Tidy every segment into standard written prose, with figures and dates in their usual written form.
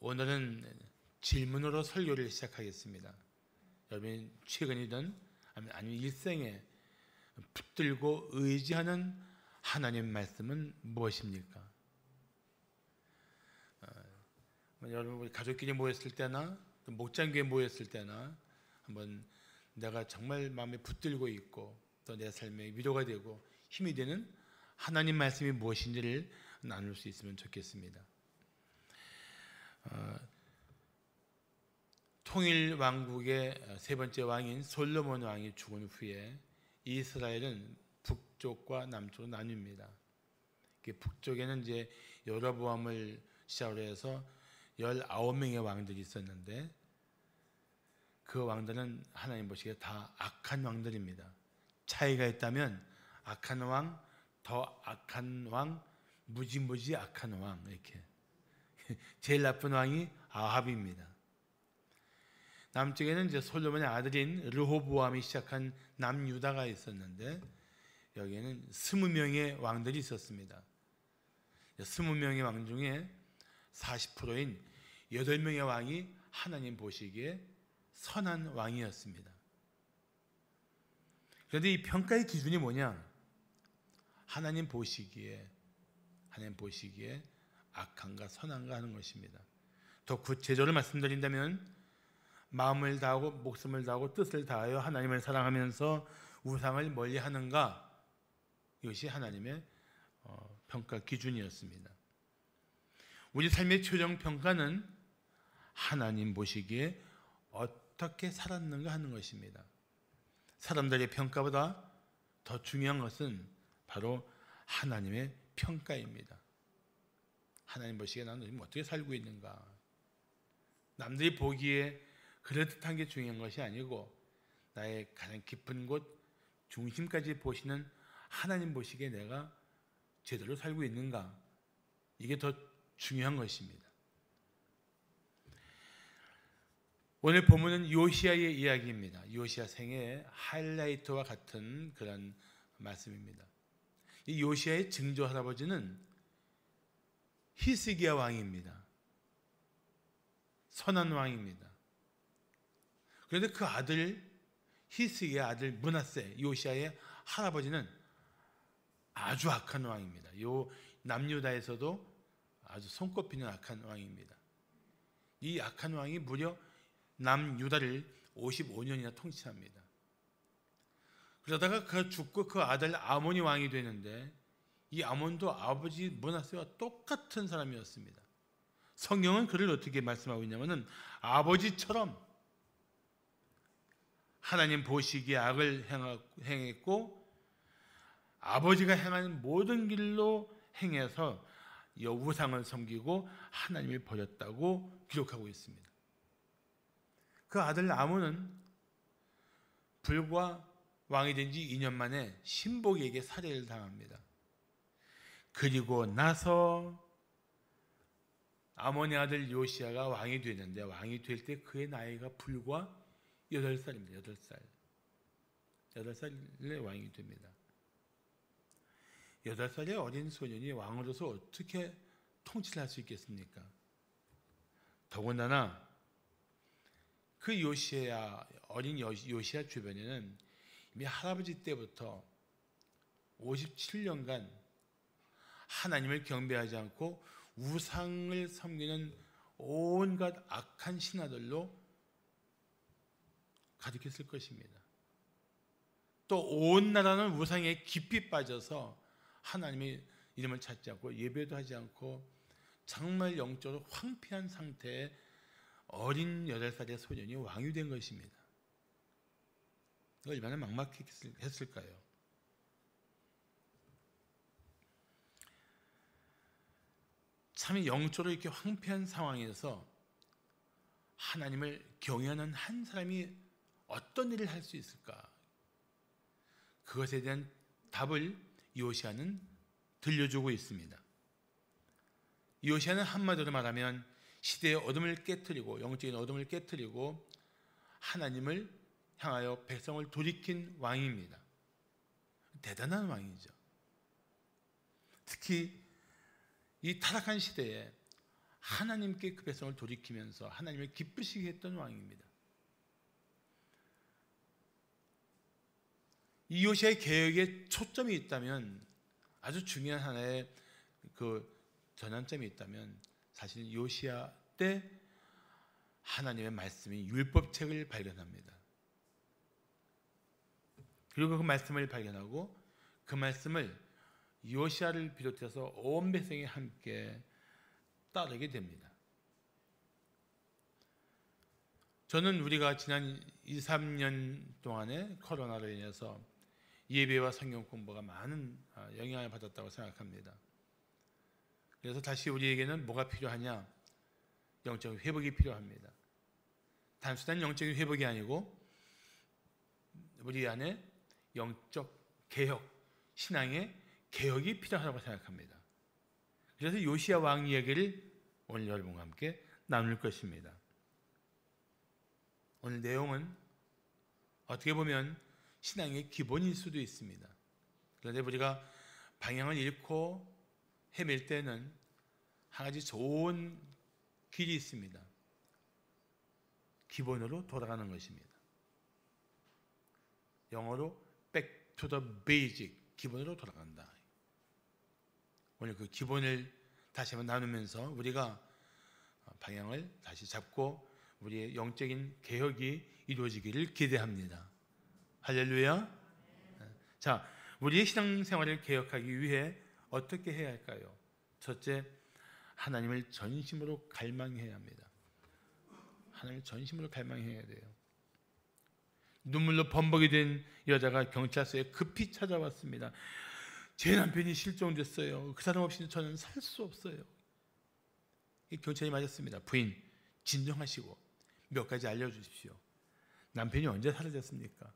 오늘은 질문으로 설교를 시작하겠습니다. 여러분이 최근이든 아니면 일생에 붙들고 의지하는 하나님 말씀은 무엇입니까? 여러분 우리 가족끼리 모였을 때나 또 목장교회 모였을 때나 한번 내가 정말 마음에 붙들고 있고 또 내 삶에 위로가 되고 힘이 되는 하나님 말씀이 무엇인지를 나눌 수 있으면 좋겠습니다. 통일 왕국의 세 번째 왕인 솔로몬 왕이 죽은 후에 이스라엘은 북쪽과 남쪽으로 나뉩니다. 북쪽에는 이제 여로보암을 시작으로 해서 19명의 왕들이 있었는데 그 왕들은 하나님 보시기에 다 악한 왕들입니다. 차이가 있다면 악한 왕, 더 악한 왕, 무지무지 악한 왕, 이렇게 제일 나쁜 왕이 아합입니다. 남쪽에는 이제 솔로몬의 아들인 르호보암이 시작한 남유다가 있었는데 여기에는 20명의 왕들이 있었습니다. 20명의 왕 중에 40%인 8명의 왕이 하나님 보시기에 선한 왕이었습니다. 그런데 이 평가의 기준이 뭐냐? 하나님 보시기에 악한가 선한가 하는 것입니다. 더 구체적으로 말씀드린다면 마음을 다하고 목숨을 다하고 뜻을 다하여 하나님을 사랑하면서 우상을 멀리하는가? 이것이 하나님의 평가 기준이었습니다. 우리 삶의 최종 평가는 하나님 보시기에 어떻게 살았는가 하는 것입니다. 사람들의 평가보다 더 중요한 것은 바로 하나님의 평가입니다. 하나님 보시기에 나는 지금 어떻게 살고 있는가? 남들이 보기에 그럴듯한 게 중요한 것이 아니고 나의 가장 깊은 곳 중심까지 보시는 하나님 보시기에 내가 제대로 살고 있는가? 이게 더 중요한 것입니다. 오늘 본문은 요시야의 이야기입니다. 요시야 생애의 하이라이트와 같은 그런 말씀입니다. 이 요시야의 증조 할아버지는 히스기야 왕입니다. 선한 왕입니다. 그런데 그 아들 히스기야 아들 므낫세 요시야의 할아버지는 아주 악한 왕입니다. 요 남유다에서도 아주 손꼽히는 악한 왕입니다. 이 악한 왕이 무려 남유다를 55년이나 통치합니다. 그러다가 그가 죽고 그 아들 아몬이 왕이 되는데 이 아몬도 아버지 므낫세와 똑같은 사람이었습니다. 성경은 그를 어떻게 말씀하고 있냐면은 아버지처럼 하나님 보시기에 악을 행했고 아버지가 행하는 모든 길로 행해서 우상을 섬기고 하나님을 버렸다고 기록하고 있습니다. 그 아들 아몬은 불과 왕이 된 지 2년 만에 신복에게 살해를 당합니다. 그리고 나서 아몬의 아들 요시야가 왕이 되는데 왕이 될 때 그의 나이가 불과 8살입니다. 8살에 왕이 됩니다. 8살의 어린 소년이 왕으로서 어떻게 통치를 할 수 있겠습니까? 더군다나 그 어린 요시야 주변에는 이미 할아버지 때부터 57년간 하나님을 경배하지 않고 우상을 섬기는 온갖 악한 신하들로 가득했을 것입니다. 또 온 나라는 우상에 깊이 빠져서 하나님의 이름을 찾지 않고 예배도 하지 않고 정말 영적으로 황폐한 상태의 어린 8살의 소년이 왕이 된 것입니다. 얼마나 막막했을까요? 참 영적으로 이렇게 황폐한 상황에서 하나님을 경외하는 한 사람이 어떤 일을 할 수 있을까? 그것에 대한 답을 요시야는 들려주고 있습니다. 요시야는 한마디로 말하면 시대의 어둠을 깨트리고 영적인 어둠을 깨트리고 하나님을 향하여 백성을 돌이킨 왕입니다. 대단한 왕이죠. 특히 이 타락한 시대에 하나님께 그 백성을 돌이키면서 하나님을 기쁘시게 했던 왕입니다. 이 요시아의 개혁에 초점이 있다면, 아주 중요한 하나의 그 전환점이 있다면, 사실 요시아 때 하나님의 말씀인 율법책을 발견합니다. 그리고 그 말씀을 발견하고 그 말씀을 요시아를 비롯해서 온 백성이 함께 따르게 됩니다. 저는 우리가 지난 2, 3년 동안에 코로나로 인해서 예배와 성경 공부가 많은 영향을 받았다고 생각합니다. 그래서 다시 우리에게는 뭐가 필요하냐? 영적 회복이 필요합니다. 단순한 영적인 회복이 아니고 우리 안에 영적 개혁, 신앙의 개혁이 필요하다고 생각합니다. 그래서 요시아 왕 이야기를 오늘 여러분과 함께 나눌 것입니다. 오늘 내용은 어떻게 보면 신앙의 기본일 수도 있습니다. 그런데 우리가 방향을 잃고 헤맬 때는 한 가지 좋은 길이 있습니다. 기본으로 돌아가는 것입니다. 영어로 back to the basic, 기본으로 돌아간다. 오늘 그 기본을 다시 한번 나누면서 우리가 방향을 다시 잡고 우리의 영적인 개혁이 이루어지기를 기대합니다. 할렐루야. 자, 우리의 신앙생활을 개혁하기 위해 어떻게 해야 할까요? 첫째, 하나님을 전심으로 갈망해야 합니다. 하나님을 전심으로 갈망해야 돼요. 눈물로 범벅이 된 여자가 경찰서에 급히 찾아왔습니다. 제 남편이 실종됐어요. 그 사람 없이는 저는 살 수 없어요. 경찰이 맞았습니다. 부인, 진정하시고 몇 가지 알려주십시오. 남편이 언제 사라졌습니까?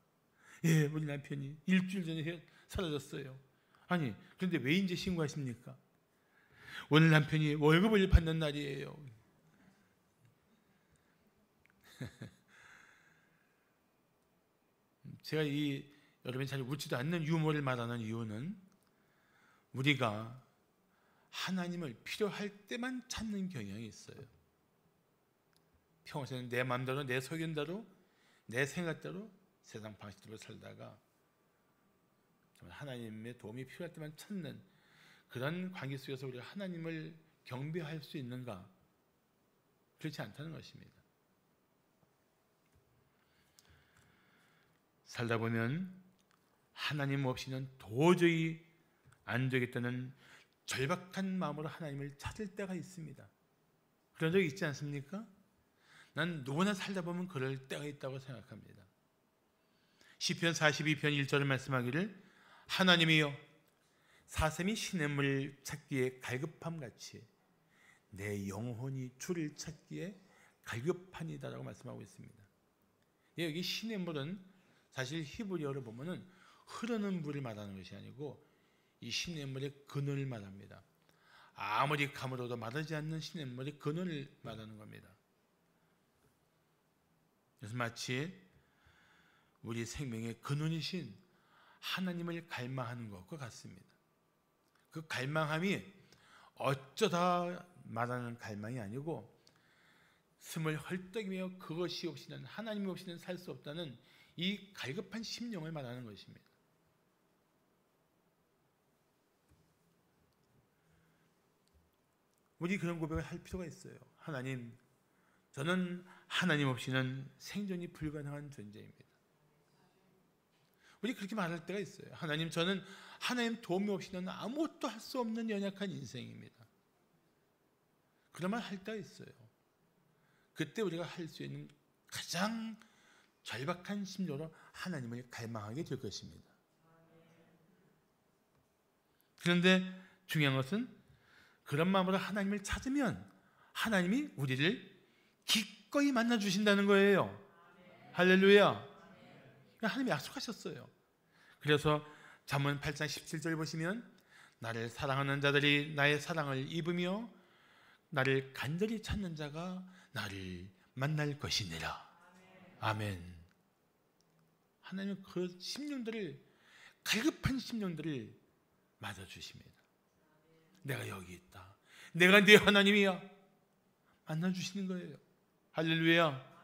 예, 우리 남편이 일주일 전에 사라졌어요. 아니, 그런데 왜 이제 신고하십니까? 오늘 남편이 월급을 받는 날이에요. 제가 여러분이 잘 웃지도 않는 유머를 말하는 이유는 우리가 하나님을 필요할 때만 찾는 경향이 있어요. 평소에는 내 마음대로, 내 소견대로, 내 생각대로 세상 방식대로 살다가 하나님의 도움이 필요할 때만 찾는 그런 관계 속에서 우리가 하나님을 경배할 수 있는가? 그렇지 않다는 것입니다. 살다 보면 하나님 없이는 도저히 안 되겠다는 절박한 마음으로 하나님을 찾을 때가 있습니다. 그런 적 있지 않습니까? 난 누구나 살다 보면 그럴 때가 있다고 생각합니다. 시편 42편 1절을 말씀하기를 하나님이여 사슴이 시냇물 찾기에 갈급함같이 내 영혼이 주를 찾기에 갈급하니다라고 말씀하고 있습니다. 여기 시냇물은 사실 히브리어로 보면은 흐르는 물을 말하는 것이 아니고 이 시냇물의 근원을 말합니다. 아무리 감으로도 마르지 않는 시냇물의 근원을 말하는 겁니다. 그래서 마치 우리 생명의 근원이신 하나님을 갈망하는 것과 같습니다. 그 갈망함이 어쩌다 말하는 갈망이 아니고 숨을 헐떡이며 그것이 없이는 하나님이 없이는 살 수 없다는 이 갈급한 심령을 말하는 것입니다. 우리 그런 고백을 할 필요가 있어요. 하나님, 저는 하나님 없이는 생존이 불가능한 존재입니다. 우리 그렇게 말할 때가 있어요. 하나님, 저는 하나님 도움이 없이는 아무것도 할 수 없는 연약한 인생입니다. 그런 말 할 때가 있어요. 그때 우리가 할 수 있는 가장 절박한 심정으로 하나님을 갈망하게 될 것입니다. 그런데 중요한 것은 그런 마음으로 하나님을 찾으면 하나님이 우리를 기꺼이 만나주신다는 거예요. 할렐루야. 하나님이 약속하셨어요. 그래서 잠언 8장 17절 보시면 나를 사랑하는 자들이 나의 사랑을 입으며 나를 간절히 찾는 자가 나를 만날 것이니라. 아멘. 하나님은 그 심령들을, 갈급한 심령들을 맞아주십니다. 내가 여기 있다. 내가 네 하나님이야. 만나주시는 거예요. 할렐루야.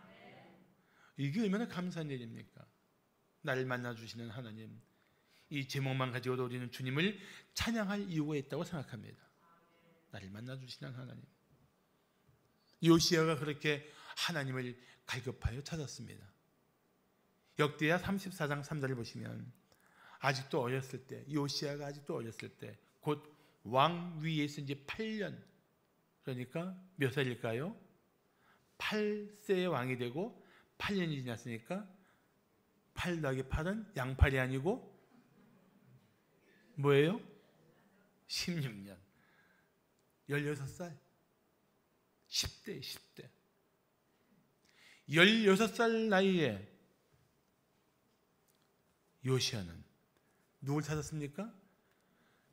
이게 얼마나 감사한 일입니까? 나를 만나주시는 하나님, 이 제목만 가지고도 우리는 주님을 찬양할 이유가 있다고 생각합니다. 나를 만나주시는 하나님. 요시야가 그렇게 하나님을 갈급하여 찾았습니다. 역대하 34장 3절을 보시면 아직도 어렸을 때, 요시야가 아직도 어렸을 때, 곧 왕 위에 있은 지 8년, 그러니까 몇 살일까요? 8세의 왕이 되고 8년이 지났으니까 8 더하기 8은 양팔이 아니고 뭐예요? 16년. 16살. 10대. 16살 나이에 요시야는 누굴 찾았습니까?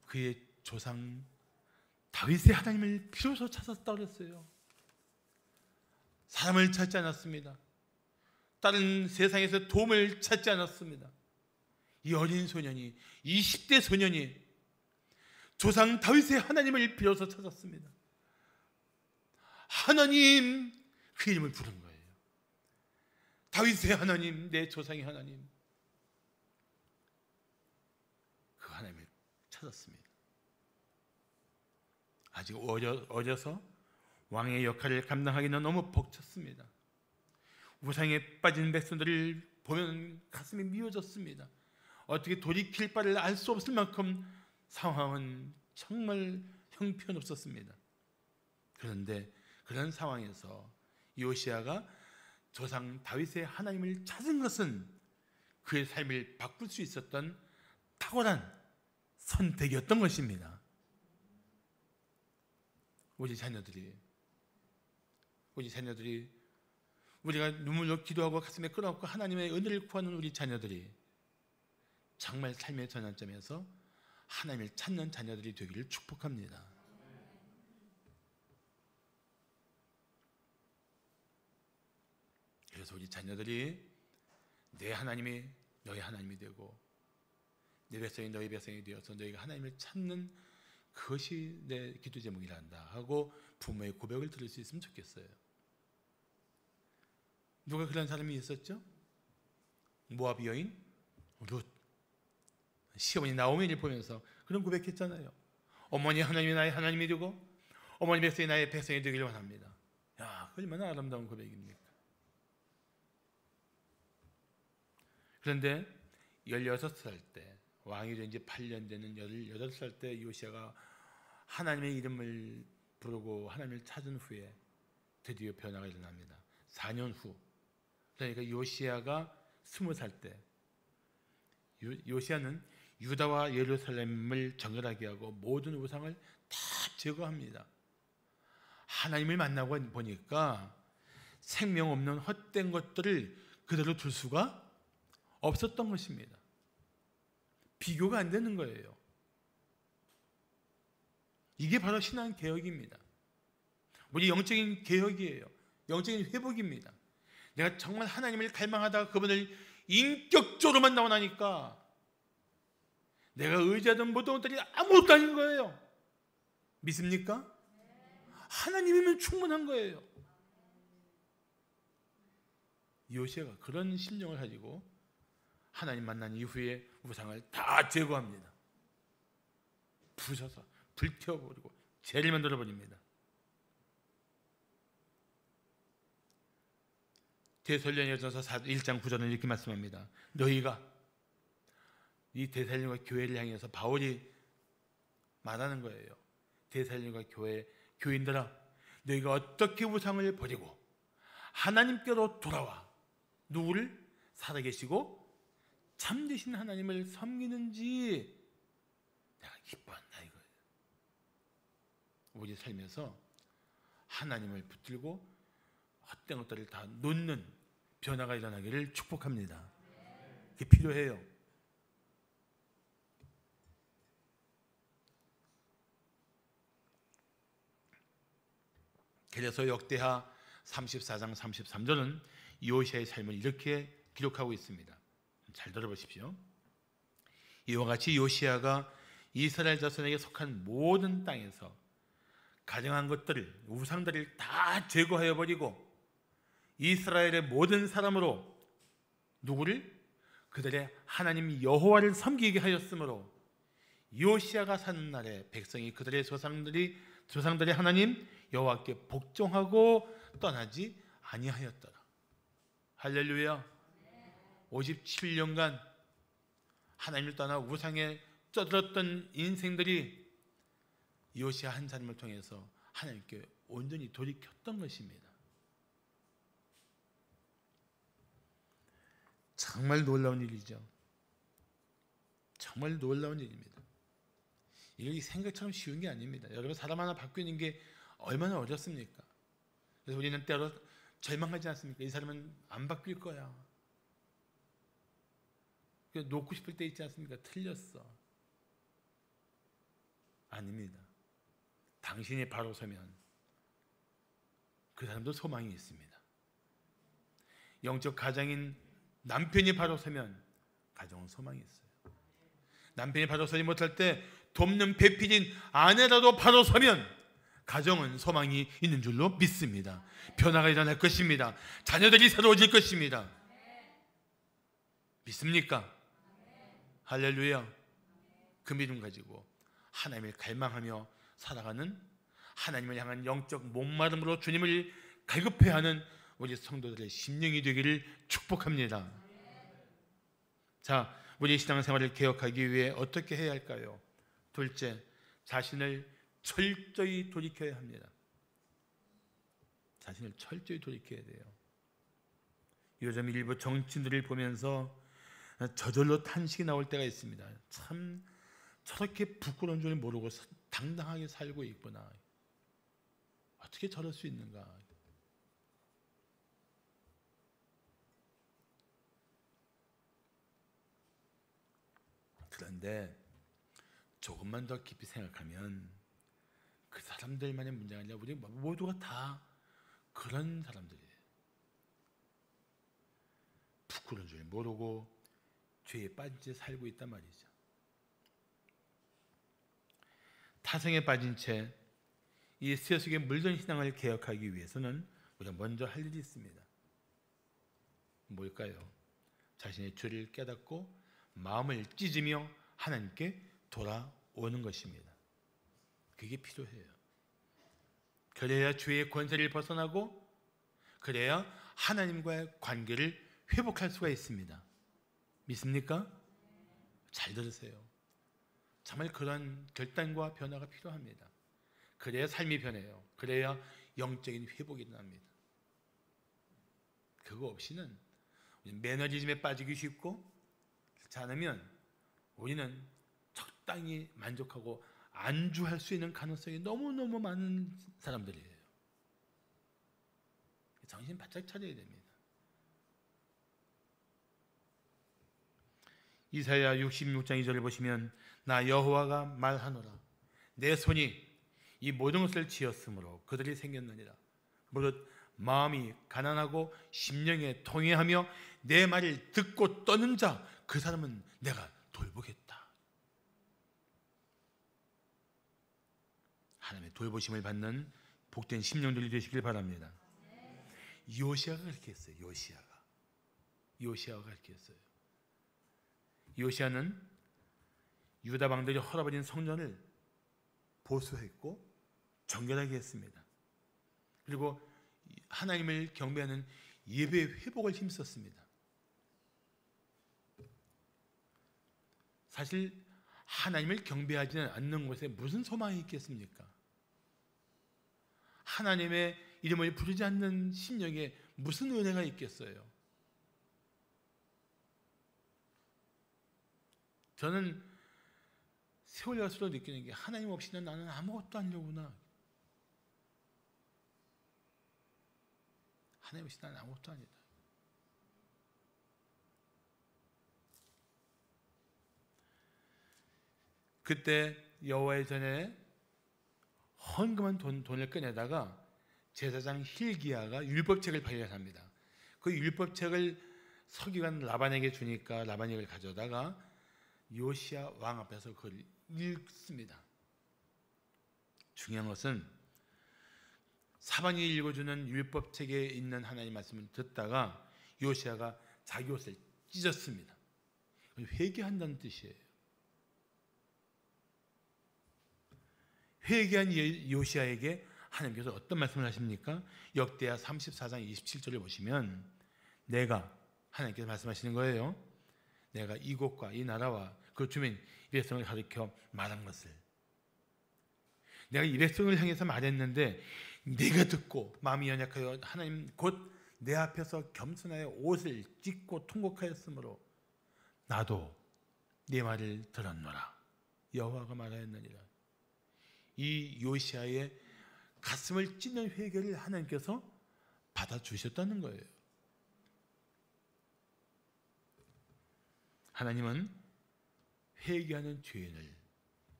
그의 조상 다윗의 하나님을 비로소 찾았다고 그랬어요. 사람을 찾지 않았습니다. 다른 세상에서 도움을 찾지 않았습니다. 이 어린 소년이, 20대 소년이 조상 다윗의 하나님을 비로소 찾았습니다. 하나님, 그 이름을 부른 거예요. 다윗의 하나님, 내 조상의 하나님. 그 하나님을 찾았습니다. 아직 어려서 왕의 역할을 감당하기는 너무 벅찼습니다. 우상에 빠진 백성들을 보면 가슴이 미어졌습니다. 어떻게 돌이킬 바를 알 수 없을 만큼 상황은 정말 형편없었습니다. 그런데 그런 상황에서 요시야가 조상 다윗의 하나님을 찾은 것은 그의 삶을 바꿀 수 있었던 탁월한 선택이었던 것입니다. 우리 자녀들이 우리가 눈물로 기도하고 가슴에 끌어안고 하나님의 은혜를 구하는 우리 자녀들이 정말 삶의 전환점에서 하나님을 찾는 자녀들이 되기를 축복합니다. 그래서 우리 자녀들이 내 하나님이 너의 하나님이 되고 내 백성이 너의 백성이 되어서 너희가 하나님을 찾는 그것이 내 기도 제목이란다 하고 부모의 고백을 들을 수 있으면 좋겠어요. 누가 그런 사람이 있었죠? 모압 여인 룻. 시어머니 나오미를 보면서 그런 고백했잖아요. 어머니 하나님이 나의 하나님이 되고 어머니 백성이 나의 백성이 되기를 원합니다. 야, 얼마나 아름다운 고백입니까? 그런데 16살 때 왕이 된 지 8년 되는 18살 때 요시야가 하나님의 이름을 부르고 하나님을 찾은 후에 드디어 변화가 일어납니다. 4년 후, 그러니까 요시야가 20살 때 요시야는 유다와 예루살렘을 정결하게 하고 모든 우상을 다 제거합니다. 하나님을 만나고 보니까 생명 없는 헛된 것들을 그대로 둘 수가 없었던 것입니다. 비교가 안 되는 거예요. 이게 바로 신앙 개혁입니다. 우리 영적인 개혁이에요. 영적인 회복입니다. 내가 정말 하나님을 갈망하다가 그분을 인격적으로 만나고 나니까 내가 의지하던 모든 것들이 아무것도 아닌 거예요. 믿습니까? 하나님이면 충분한 거예요. 요시야가 그런 심령을 가지고 하나님 만난 이후에 우상을 다 제거합니다. 부셔서 불태워버리고 죄를 만들어버립니다. 데살로니가전서 1장 9절은 이렇게 말씀합니다. 너희가 이 데살로니가 교회를 향해서 바울이 말하는 거예요. 데살로니가 교인들아, 너희가 어떻게 우상을 버리고 하나님께로 돌아와 누구를 살아계시고 참되신 하나님을 섬기는지 내가 기뻐한다 이거예요. 우리 삶에서 하나님을 붙들고 헛된 것들을 다 놓는 변화가 일어나기를 축복합니다. 그게 필요해요. 그래서 역대하 34장 33절은 요시야의 삶을 이렇게 기록하고 있습니다. 잘 들어보십시오. 이와 같이 요시야가 이스라엘 자손에게 속한 모든 땅에서 가증한 것들을, 우상들을 다 제거하여 버리고 이스라엘의 모든 사람으로 누구를? 그들의 하나님 여호와를 섬기게 하였으므로 요시야가 사는 날에 백성이 그들의 조상들의 하나님 여호와께 복종하고 떠나지 아니하였더라. 할렐루야. 57년간 하나님을 떠나 우상에 쩌들었던 인생들이 요시야 한 사람을 통해서 하나님께 온전히 돌이켰던 것입니다. 정말 놀라운 일이죠. 정말 놀라운 일입니다. 이게 생각처럼 쉬운 게 아닙니다. 여러분, 사람 하나 바뀌는 게 얼마나 어렵습니까? 그래서 우리는 때로 절망하지 않습니까? 이 사람은 안 바뀔 거야. 놓고 싶을 때 있지 않습니까? 틀렸어. 아닙니다. 당신이 바로 서면 그 사람도 소망이 있습니다. 영적 가장인 남편이 바로 서면 가정은 소망이 있어요. 남편이 바로 서지 못할 때 돕는 배필인 아내라도 바로 서면 가정은 소망이 있는 줄로 믿습니다. 변화가 일어날 것입니다. 자녀들이 새로워질 것입니다. 믿습니까? 할렐루야. 그 믿음 가지고 하나님을 갈망하며 살아가는, 하나님을 향한 영적 목마름으로 주님을 갈급해 하는 우리 성도들의 심령이 되기를 축복합니다. 자, 우리 신앙생활을 개혁하기 위해 어떻게 해야 할까요? 둘째, 자신을 철저히 돌이켜야 합니다. 자신을 철저히 돌이켜야 돼요. 요즘 일부 정치인들을 보면서 저절로 탄식이 나올 때가 있습니다. 참 저렇게 부끄러운 줄 모르고 당당하게 살고 있구나. 어떻게 저럴 수 있는가. 그런데 조금만 더 깊이 생각하면 그 사람들만의 문제가 아니라 우리 모두가 다 그런 사람들이에요. 부끄러운 줄 모르고 죄에 빠진 채 살고 있단 말이죠. 타성에 빠진 채 이 쇠 속에 물든 신앙을 개혁하기 위해서는 우리가 먼저 할 일이 있습니다. 뭘까요? 자신의 죄를 깨닫고 마음을 찢으며 하나님께 돌아오는 것입니다. 그게 필요해요. 그래야 죄의 권세를 벗어나고, 그래야 하나님과의 관계를 회복할 수가 있습니다. 믿습니까? 잘 들으세요. 정말 그런 결단과 변화가 필요합니다. 그래야 삶이 변해요. 그래야 영적인 회복이 일어납니다. 그거 없이는 매너리즘에 빠지기 쉽고, 그렇지 않으면 우리는 적당히 만족하고 안주할 수 있는 가능성이 너무너무 많은 사람들이에요. 정신 바짝 차려야 됩니다. 이사야 66장 2절을 보시면 나 여호와가 말하노라 내 손이 이 모든 것을 지었으므로 그들이 생겼느니라. 무릇 마음이 가난하고 심령에 통회하며 내 말을 듣고 떠는 자 그 사람은 내가 돌보겠다. 하나님의 돌보심을 받는 복된 심령들이 되시길 바랍니다. 요시야가 그렇게 했어요. 요시야가 그렇게 했어요. 요시야는 유다 왕들이 헐어버린 성전을 보수했고 정결하게 했습니다. 그리고 하나님을 경배하는 예배 회복을 힘썼습니다. 사실 하나님을 경배하지 않는 곳에 무슨 소망이 있겠습니까? 하나님의 이름을 부르지 않는 심령에 무슨 은혜가 있겠어요? 저는 세월 갈수록 느끼는 게 하나님 없이는 나는 아무것도 아니로구나. 하나님 없이 나는 아무것도 아니다. 그때 여호와의 전에 헌금한 돈을 꺼내다가 제사장 hil기야가 율법책을 발견합니다. 그 율법책을 서기관 라반에게 주니까 라반이 그걸 가져다가 요시야 왕 앞에서 그걸 읽습니다. 중요한 것은 사반이 읽어주는 율법책에 있는 하나님 말씀을 듣다가 요시야가 자기 옷을 찢었습니다. 회개한다는 뜻이에요. 회개한 요시야에게 하나님께서 어떤 말씀을 하십니까? 역대하 34장 27절을 보시면 하나님께서 말씀하시는 거예요. 내가 이곳과 이 나라와 그 주민 이 백성을 가리켜 말한 것을 내가 이 백성을 향해서 말했는데 네가 듣고 마음이 연약하여 하나님 곧 내 앞에서 겸손하여 옷을 찢고 통곡하였으므로 나도 네 말을 들었노라. 여호와가 말하였느니라. 이 요시야의 가슴을 찢는 회개를 하나님께서 받아주셨다는 거예요. 하나님은 회개하는 죄인을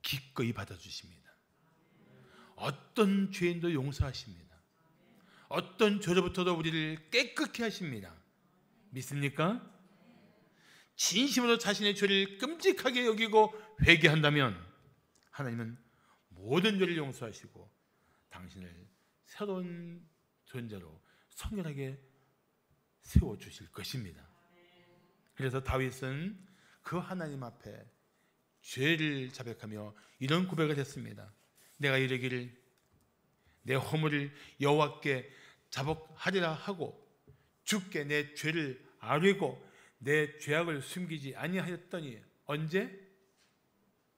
기꺼이 받아주십니다. 어떤 죄인도 용서하십니다. 어떤 죄로부터도 우리를 깨끗게 하십니다. 믿습니까? 진심으로 자신의 죄를 끔찍하게 여기고 회개한다면 하나님은 모든 죄를 용서하시고 당신을 새로운 존재로 성결하게 세워주실 것입니다. 그래서 다윗은 그 하나님 앞에 죄를 자백하며 이런 고백을 했습니다. 내가 이르기를 내 허물을 여호와께 자복하리라 하고 주께 내 죄를 아뢰고 내 죄악을 숨기지 아니하였더니 언제?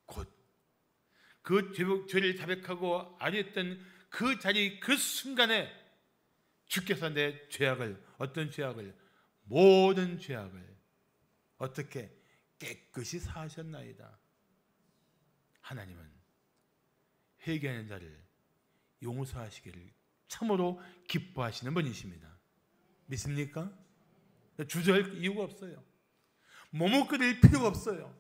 곧 그 죄를 자백하고 아뢰었던 그 자리 그 순간에 주께서 내 죄악을 어떤 죄악을 모든 죄악을 어떻게 깨끗이 사하셨나이다. 하나님은 회개하는 자를 용서하시기를 참으로 기뻐하시는 분이십니다. 믿습니까? 주저할 이유가 없어요. 머뭇거릴 필요가 없어요.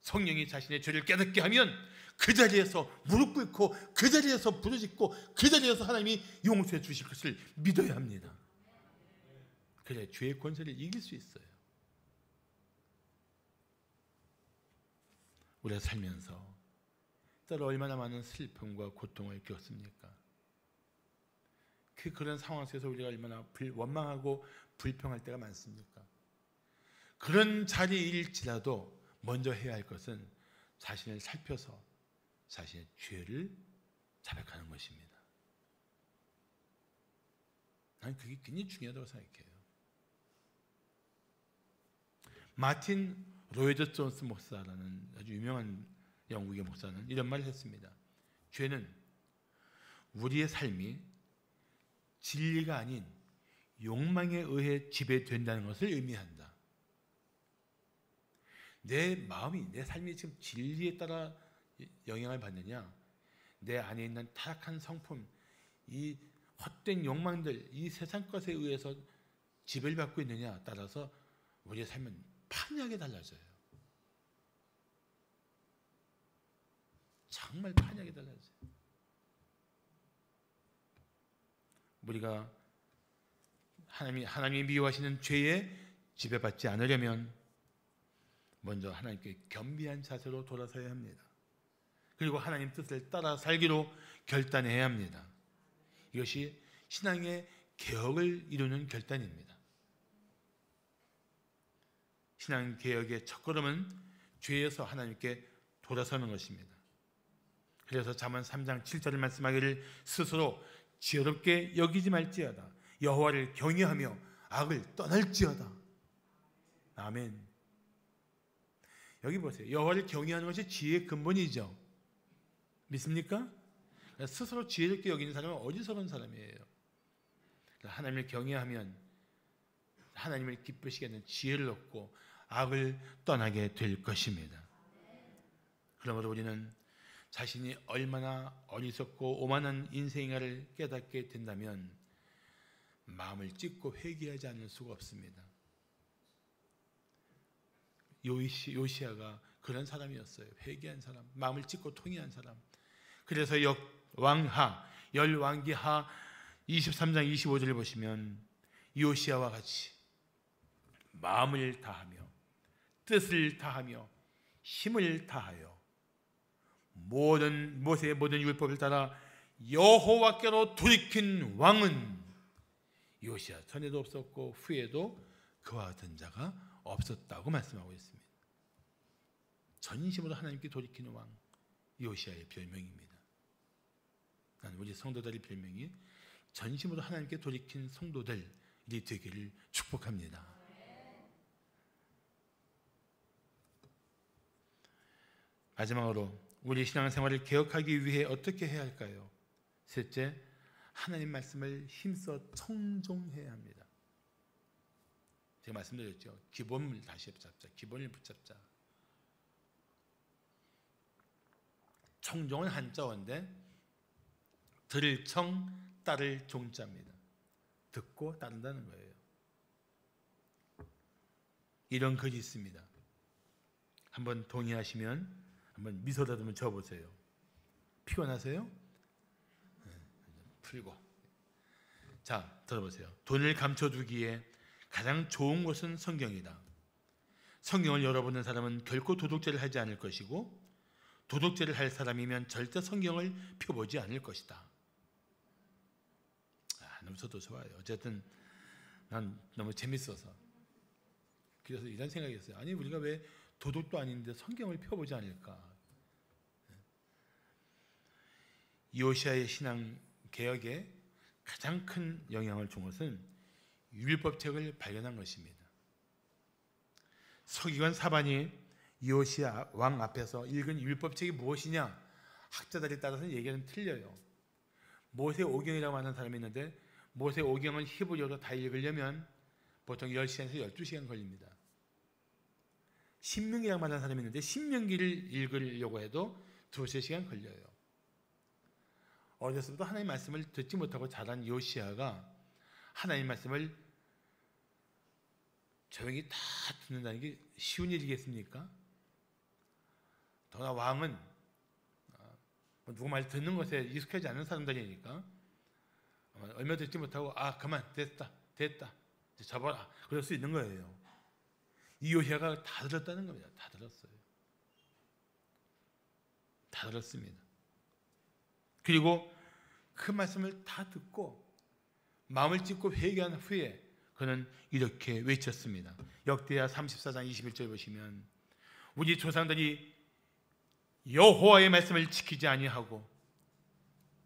성령이 자신의 죄를 깨닫게 하면 그 자리에서 무릎 꿇고 그 자리에서 부르짖고 그 자리에서 하나님이 용서해 주실 것을 믿어야 합니다. 그래야 죄의 권세를 이길 수 있어요. 우리가 살면서 때로 얼마나 많은 슬픔과 고통을 겪습니까? 그런 상황 속에서 우리가 얼마나 원망하고 불평할 때가 많습니까? 그런 자리일지라도 먼저 해야 할 것은 자신을 살펴서 자신의 죄를 자백하는 것입니다. 난 그게 굉장히 중요하다고 생각해요. 마틴 로이드 존스 목사라는 아주 유명한 영국의 목사는 이런 말을 했습니다. 죄는 우리의 삶이 진리가 아닌 욕망에 의해 지배된다는 것을 의미한다. 내 마음이, 내 삶이 지금 진리에 따라 영향을 받느냐, 내 안에 있는 타락한 성품, 이 헛된 욕망들, 이 세상 것에 의해서 지배를 받고 있느냐 따라서 우리의 삶은 판이하게 달라져요. 정말 판이하게 달라져요. 우리가 하나님이 미워하시는 죄에 지배받지 않으려면 먼저 하나님께 겸비한 자세로 돌아서야 합니다. 그리고 하나님 뜻을 따라 살기로 결단해야 합니다. 이것이 신앙의 개혁을 이루는 결단입니다. 신앙 개혁의 첫걸음은 죄에서 하나님께 돌아서는 것입니다. 그래서 잠언 3장 7절을 말씀하기를 스스로 지혜롭게 여기지 말지어다. 여호와를 경외하며 악을 떠날지어다. 아멘. 여기 보세요. 여호와를 경외하는 것이 지혜의 근본이죠. 믿습니까? 스스로 지혜롭게 여기는 사람은 어리석은 사람이에요. 하나님을 경외하면 하나님을 기쁘시게 하는 지혜를 얻고 악을 떠나게 될 것입니다. 그러므로 우리는 자신이 얼마나 어리석고 오만한 인생인가를 깨닫게 된다면 마음을 찢고 회개하지 않을 수가 없습니다. 요시야가 그런 사람이었어요. 회개한 사람, 마음을 찢고 통회한 사람. 그래서 열왕기하 23장 25절을 보시면 요시야와 같이 마음을 다하며 뜻을 다하며 힘을 다하여 모세의 모든 율법을 따라 여호와께로 돌이킨 왕은 요시야 전에도 없었고 후에도 그와 같은 자가 없었다고 말씀하고 있습니다. 전심으로 하나님께 돌이키는 왕, 요시야의 별명입니다. 우리 성도들의 별명이 전심으로 하나님께 돌이킨 성도들이 되기를 축복합니다. 마지막으로 우리 신앙생활을 개혁하기 위해 어떻게 해야 할까요? 셋째, 하나님 말씀을 힘써 청종해야 합니다. 제가 말씀드렸죠. 기본을 다시 붙잡자. 기본을 붙잡자. 청종은 한자어인데 들을 청, 따를 종자입니다. 듣고 따른다는 거예요. 이런 글이 있습니다. 한번 동의하시면 한번 미소라도 한번 지어보세요. 피곤하세요? 네, 풀고. 자, 들어보세요. 돈을 감춰두기에 가장 좋은 것은 성경이다. 성경을 열어보는 사람은 결코 도둑질을 하지 않을 것이고 도둑질을 할 사람이면 절대 성경을 펴보지 않을 것이다. 너무 저도 좋아요. 어쨌든 난 너무 재밌어서 그래서 이런 생각이 있어요. 아니 우리가 왜 도둑도 아닌데 성경을 펴보지 않을까? 요시야의 신앙 개혁에 가장 큰 영향을 준 것은 율법책을 발견한 것입니다. 서기관 사반이 요시야 왕 앞에서 읽은 율법책이 무엇이냐? 학자들에 따라서 얘기는 틀려요. 모세오경이라고 하는 사람이 있는데 모세오경을 히브리어로 다 읽으려면 보통 10시간에서 12시간 걸립니다. 신명기라고 하는 사람이 있는데 신명기를 읽으려고 해도 2-3시간 걸려요. 어려서부터 하나님 말씀을 듣지 못하고 자란 요시야가 하나님 말씀을 조용히 다 듣는다는 게 쉬운 일이겠습니까? 더나 왕은 누구 말 듣는 것에 익숙하지 않은 사람들이니까 얼마 듣지 못하고 그만 됐다 이제 접어라 그럴 수 있는 거예요. 이 요시야가 다 들었다는 겁니다. 다 들었어요. 다 들었습니다. 그리고 그 말씀을 다 듣고 마음을 찢고 회개한 후에 그는 이렇게 외쳤습니다. 역대하 34장 21절 보시면 우리 조상들이 여호와의 말씀을 지키지 아니하고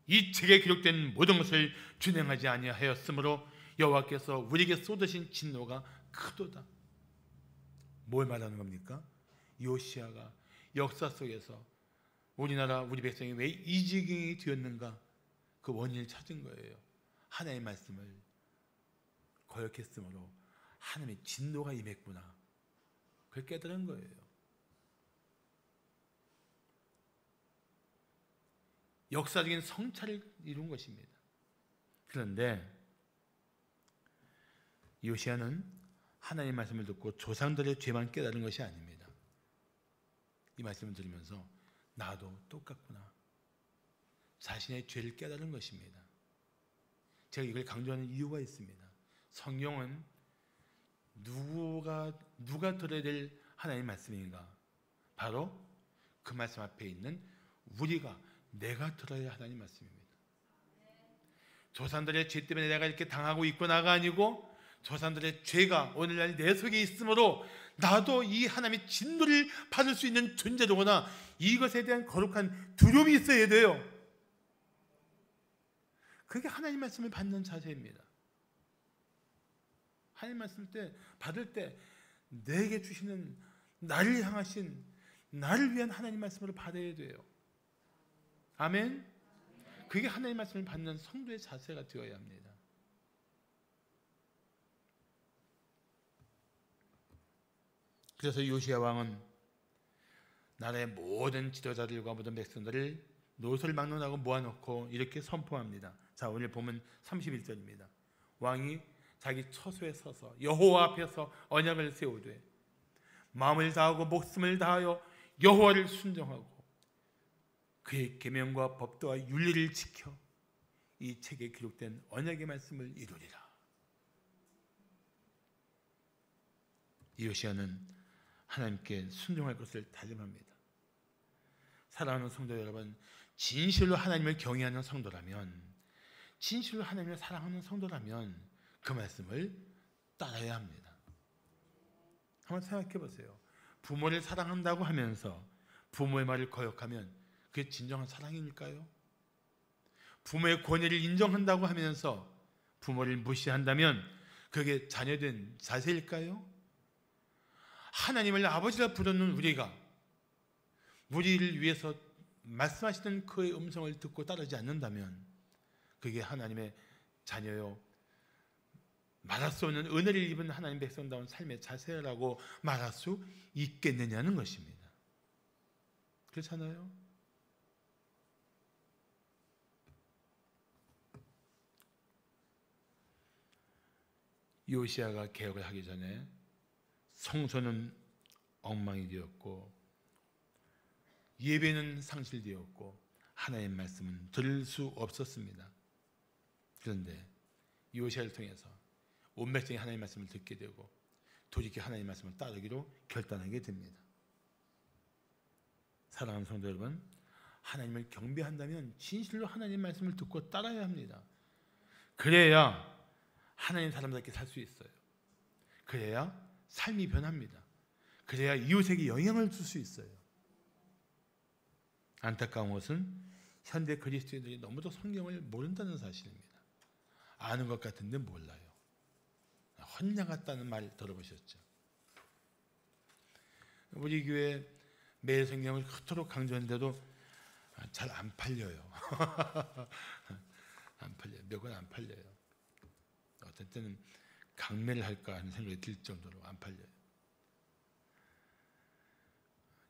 이 책에 기록된 모든 것을 준행하지 아니하였으므로 여호와께서 우리에게 쏟으신 진노가 크도다. 뭘 말하는 겁니까? 요시야가 역사 속에서 우리나라 우리 백성이 왜 이 지경이 되었는가 그 원인을 찾은 거예요. 하나님의 말씀을 거역했으므로 하나님의 진노가 임했구나. 그걸 깨달은 거예요. 역사적인 성찰을 이룬 것입니다. 그런데 요시야는 하나님의 말씀을 듣고 조상들의 죄만 깨달은 것이 아닙니다. 이 말씀을 들으면서 나도 똑같구나. 자신의 죄를 깨달은 것입니다. 제가 이걸 강조하는 이유가 있습니다. 성경은 누가 들어야 될 하나님의 말씀인가? 바로 그 말씀 앞에 있는 내가 들어야 할 하나님 말씀입니다. 조상들의 죄 때문에 내가 이렇게 당하고 있구나가 아니고 조상들의 죄가 오늘날 내 속에 있으므로 나도 이 하나님의 진노를 받을 수 있는 존재로구나. 이것에 대한 거룩한 두려움이 있어야 돼요. 그게 하나님 말씀을 받는 자세입니다. 하나님 말씀을 받을 때 내게 주시는 나를 향하신 나를 위한 하나님 말씀으로 받아야 돼요. 아멘. 그게 하나님 말씀을 받는 성도의 자세가 되어야 합니다. 그래서 요시야 왕은 나라의 모든 지도자들과 모든 백성들을 노소를 막론하고 모아놓고 이렇게 선포합니다. 자, 오늘 보면 31절입니다. 왕이 자기 처소에 서서 여호와 앞에서 언약을 세우되 마음을 다하고 목숨을 다하여 여호와를 순종하고 그의 계명과 법도와 윤리를 지켜 이 책에 기록된 언약의 말씀을 이루리라. 요시야는 하나님께 순종할 것을 다짐합니다. 사랑하는 성도 여러분, 진실로 하나님을 경외하는 성도라면, 진실로 하나님을 사랑하는 성도라면 그 말씀을 따라야 합니다. 한번 생각해 보세요. 부모를 사랑한다고 하면서 부모의 말을 거역하면 그게 진정한 사랑일까요? 부모의 권위를 인정한다고 하면서 부모를 무시한다면 그게 자녀된 자세일까요? 하나님을 아버지라 부르는 우리가 우리를 위해서 말씀하시는 그의 음성을 듣고 따르지 않는다면 그게 하나님의 자녀요, 말할 수 없는 은혜를 입은 하나님 백성다운 삶의 자세라고 말할 수 있겠느냐는 것입니다. 그렇잖아요? 요시야가 개혁을 하기 전에 성소는 엉망이 되었고 예배는 상실되었고 하나님의 말씀은 들을 수 없었습니다. 그런데 요시야를 통해서 온 백성이 하나님의 말씀을 듣게 되고 돌이켜 하나님의 말씀을 따르기로 결단하게 됩니다. 사랑하는 성도 여러분, 하나님을 경배한다면 진실로 하나님의 말씀을 듣고 따라야 합니다. 그래야 하나님 사람답게 살 수 있어요. 그래야 삶이 변합니다. 그래야 이웃에게 영향을 줄 수 있어요. 안타까운 것은 현대 그리스도인들이 너무도 성경을 모른다는 사실입니다. 아는 것 같은데 몰라요. 혼자 같다는 말 들어보셨죠? 우리 교회 매일 성경을 그토록 강조하는데도 잘 안 팔려요. 안 팔려요. 몇 권 안 팔려요. 어떤 때는 강매를 할까 하는 생각이 들 정도로 안 팔려요.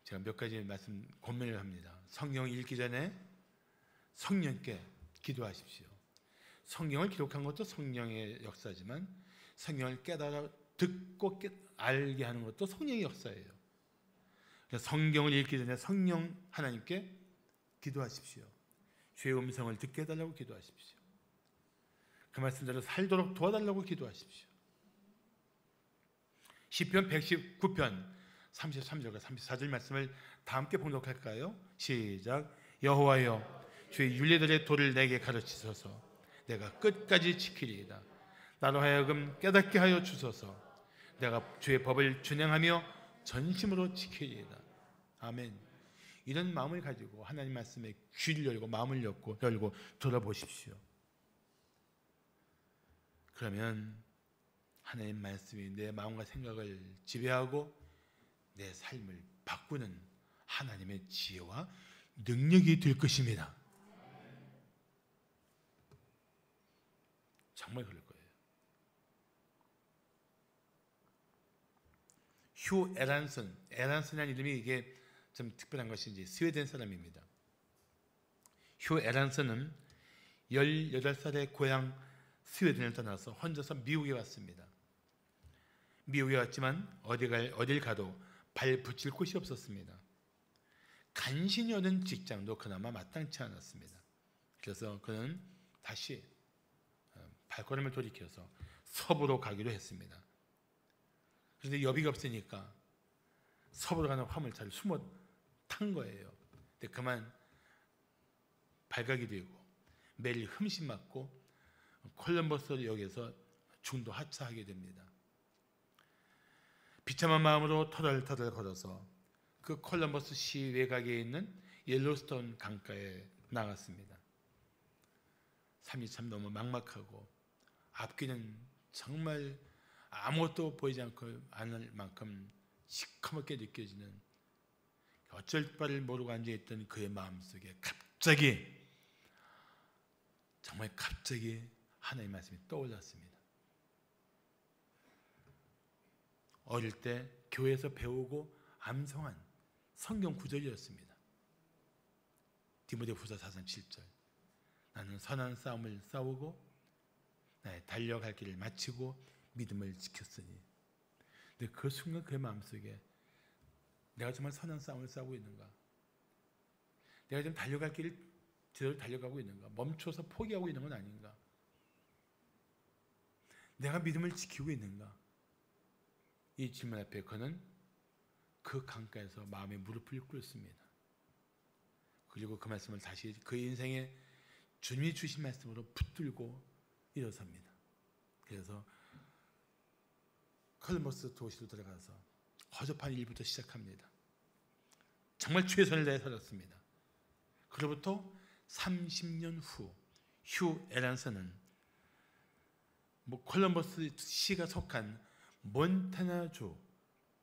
제가 몇 가지 말씀 고민을 합니다. 성경 읽기 전에 성령께 기도하십시오. 성경을 기록한 것도 성령의 역사지만 성경을 깨달아 듣고 알게 하는 것도 성령의 역사예요. 그래서 성경을 읽기 전에 성령 하나님께 기도하십시오. 주의 음성을 듣게 해달라고 기도하십시오. 그 말씀대로 살도록 도와달라고 기도하십시오. 시편 119편 33절과 34절 말씀을 다 함께 봉독할까요? 시작. 여호와여, 주의 율례들의 도를 내게 가르치소서. 내가 끝까지 지키리이다. 나로 하여금 깨닫게 하여 주소서. 내가 주의 법을 준행하며 전심으로 지키리이다. 아멘. 이런 마음을 가지고 하나님 말씀에 귀를 열고 마음을 열고 돌아보십시오. 그러면 하나님 말씀이 내 마음과 생각을 지배하고 내 삶을 바꾸는 하나님의 지혜와 능력이 될 것입니다. 정말 그럴 거예요. 휴 에란슨이라는 이름이 이게 좀 특별한 것인지 스웨덴 사람입니다. 휴 에란슨은 18살의 고향 스웨덴을 떠나서 혼자서 미국에 왔습니다. 미국에 왔지만 어딜 가도 발 붙일 곳이 없었습니다. 간신히 얻은 직장도 그나마 마땅치 않았습니다. 그래서 그는 다시 발걸음을 돌이켜서 서부로 가기로 했습니다. 그런데 여비가 없으니까 서부로 가는 화물차를 숨어 탄 거예요. 근데 그만 발각이 되고 매일 흠씬 맞고 콜럼버스 역에서 중도 하차하게 됩니다. 비참한 마음으로 터덜터덜 걸어서 그 콜럼버스 시 외곽에 있는 옐로스톤 강가에 나갔습니다. 삶이 참 너무 막막하고 앞길은 정말 아무것도 보이지 않을 만큼 시커멓게 느껴지는, 어쩔 바를 모르고 앉아있던 그의 마음속에 정말 갑자기 하나님의 말씀이 떠올랐습니다. 어릴 때 교회에서 배우고 암송한 성경 구절이었습니다. 디모데후서 4장 7절. 나는 선한 싸움을 싸우고 나의 달려갈 길을 마치고 믿음을 지켰으니. 근데 그 순간 그의 마음속에 내가 정말 선한 싸움을 싸우고 있는가? 내가 지금 달려갈 길을 제대로 달려가고 있는가? 멈춰서 포기하고 있는 건 아닌가? 내가 믿음을 지키고 있는가? 이 질문 앞에 그는 그 강가에서 마음의 무릎을 꿇습니다. 그리고 그 말씀을 다시 그 인생에 주님이 주신 말씀으로 붙들고 일어섭니다. 그래서 콜럼버스 도시로 들어가서 허접한 일부터 시작합니다. 정말 최선을 다해 살았습니다. 그로부터 30년 후 휴 에란슨은 콜럼버스 시가 속한 몬타나주,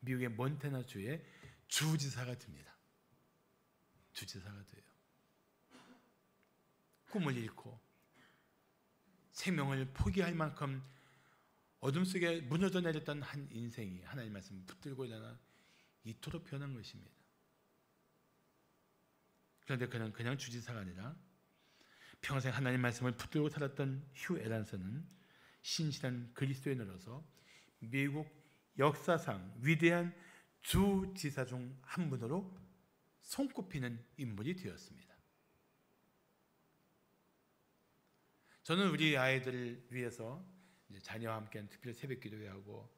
미국의 몬타나주의 주지사가 됩니다. 주지사가 돼요. 꿈을 잃고 생명을 포기할 만큼 어둠 속에 무너져 내렸던 한 인생이 하나님 말씀을 붙들고 일어나 이토록 변한 것입니다. 그런데 그는 그냥 주지사가 아니라 평생 하나님 말씀을 붙들고 살았던 휴 에란슨은 신실한 그리스도인으로서 미국 역사상 위대한 주지사 중 한 분으로 손꼽히는 인물이 되었습니다. 저는 우리 아이들을 위해서 자녀와 함께 특별히 새벽 기도회하고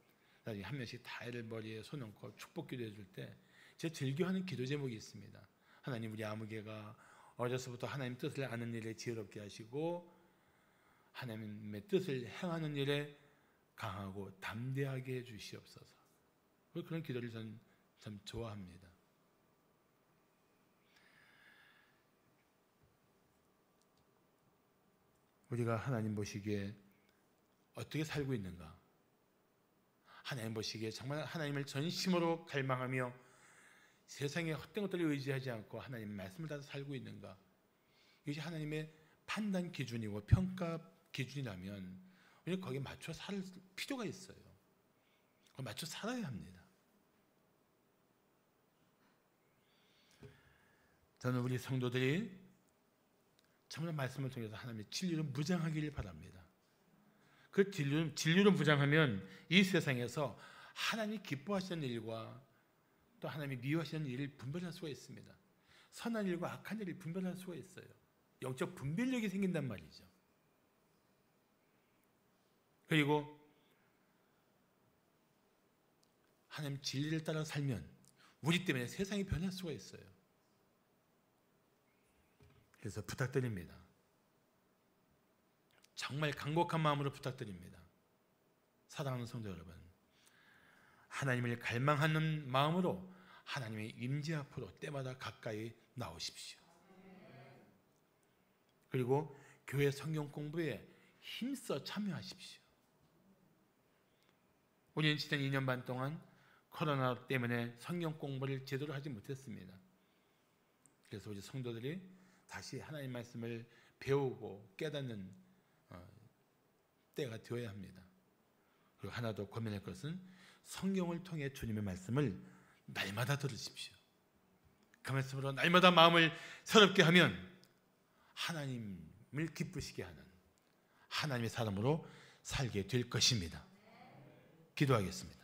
나중에 한 명씩 다 아이를 머리에 손 얹고 축복 기도해 줄 때 제가 즐겨하는 기도 제목이 있습니다. 하나님, 우리 아무개가 어려서부터 하나님 뜻을 아는 일에 지혜롭게 하시고 하나님의 뜻을 행하는 일에 강하고 담대하게 해주시옵소서. 그런 기도를 저는 참 좋아합니다. 우리가 하나님 보시기에 어떻게 살고 있는가? 하나님 보시기에 정말 하나님을 전심으로 갈망하며 세상의 헛된 것들을 의지하지 않고 하나님의 말씀을 따라 살고 있는가? 이것이 하나님의 판단 기준이고 평가 기준이라면 우리는 거기에 맞춰 살 필요가 있어요. 거기에 맞춰 살아야 합니다. 저는 우리 성도들이 정말 말씀을 통해서 하나님의 진리를 무장하기를 바랍니다. 그 진리를 무장하면 이 세상에서 하나님이 기뻐하시는 일과 또 하나님이 미워하시는 일을 분별할 수가 있습니다. 선한 일과 악한 일을 분별할 수가 있어요. 영적 분별력이 생긴단 말이죠. 그리고 하나님 진리를 따라 살면 우리 때문에 세상이 변할 수가 있어요. 그래서 부탁드립니다. 정말 간곡한 마음으로 부탁드립니다. 사랑하는 성도 여러분, 하나님을 갈망하는 마음으로 하나님의 임재 앞으로 때마다 가까이 나오십시오. 그리고 교회 성경 공부에 힘써 참여하십시오. 우리는 지난 2년 반 동안 코로나 때문에 성경 공부를 제대로 하지 못했습니다. 그래서 우리 성도들이 다시 하나님 말씀을 배우고 깨닫는 때가 되어야 합니다. 그리고 하나 더 고민할 것은 성경을 통해 주님의 말씀을 날마다 들으십시오. 그 말씀으로 날마다 마음을 새롭게 하면 하나님을 기쁘시게 하는 하나님의 사람으로 살게 될 것입니다. 기도하겠습니다.